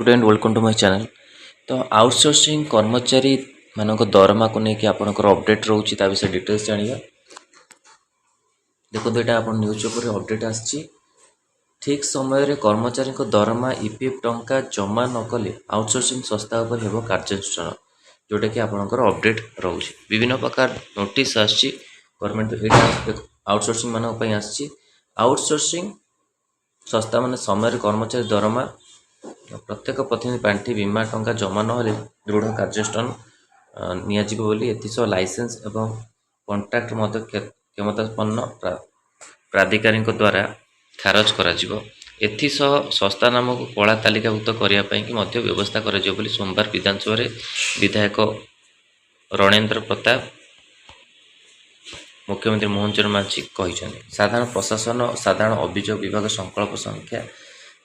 And welcome to my channel. तो outsourcing कर्मचारी मानक दरमा को लेकिन आपंकर अपडेट रोचे विषय डिटेल्स जाना। देखो यहाँ आप न्यूज पेपर अपडेट आसी ठीक समय कर्मचारी दरमा ईपीएफ टंका जमा नकले आउटसोर्सिंग संस्था उपर हेब कार्यानुष्ठान जोटा कि आपंकर अपडेट रोचे विभिन्न प्रकार नोटिस आसी गवर्नमेंट आउटसोर्सिंग मान आउटसोर्सिंग संस्था मान समय कर्मचारी दरमा प्रत्येक प्रतिनिधि पांठि बीमा टंका जमा नहले दृढ़ कार्यानुष्ठान नियाजिब बोली एथिसह लाइसेंस एवं कॉन्ट्रैक्ट मध्य क्षमतापन्न प्राधिकारी द्वारा खारज कराजिबो। एथिसह संस्था नाम को कला तालिकाभुक्त करने की मध्य व्यवस्था कराजिबो बोली सोमवार विधानसभा विधायक रणेंद्र प्रताप मुख्यमंत्री मोहन चरण मांझी कहते साधारण प्रशासन और साधारण अभियोग विभाग संकल्प संख्या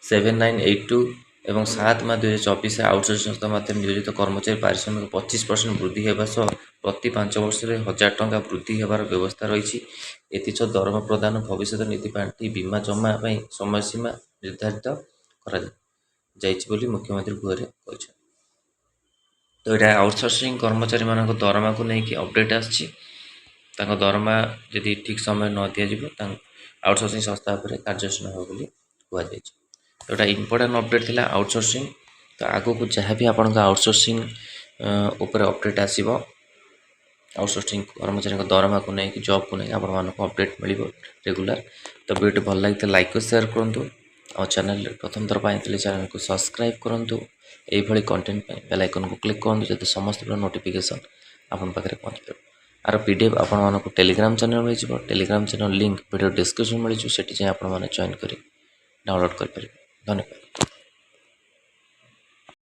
7982 एवं 7/2024 आउटसोर्सिंग संस्था माध्यम नियोजित कर्मचारी पारिश्रमिक 25% वृद्धि होगा सह प्रति 5 वर्ष 1000 टंका वृद्धि होबार व्यवस्था रही। एथिसह दरमा प्रदान भविष्य निधि पांठि बीमा जमा समय सीमा निर्धारित कर मुख्यमंत्री गुहरे कहते। तो यहाँ आउटसोर्सिंग कर्मचारी मान दरमा को लेकिन अपडेट आसी दरमा यदि ठीक समय न दि आउटसोर्सिंग संस्था कार्यानुष्ठान हो कहुई। तो यहाँ इम्पोर्टाट अपडेट थिला आउटसोर्सिंग। तो आगो को जहाँ भी आपन आउटसोर्सिंग उपर अपडेट आसीबो आउटसोर्सिंग कर्मचारी दरमा को लेकिन जॉब को लेकिन आपण अपडेट मिल रेगुलर। तो वीडियो भल लगी तो लाइक और शेयर करूँ और चैनल प्रथम थर पाई चैनल को सब्सक्राइब करूँ। यही कंटेंट बेल आइकन को क्लिक करूँ जब समस्त नोटिफिकेशन आपन पाखे पहुँच पार। आर पीडीएफ आपण टेलीग्राम चैनल मिल Telegram channel link video description मिल से जॉइन कर डाउनलोड कर। धन्यवाद।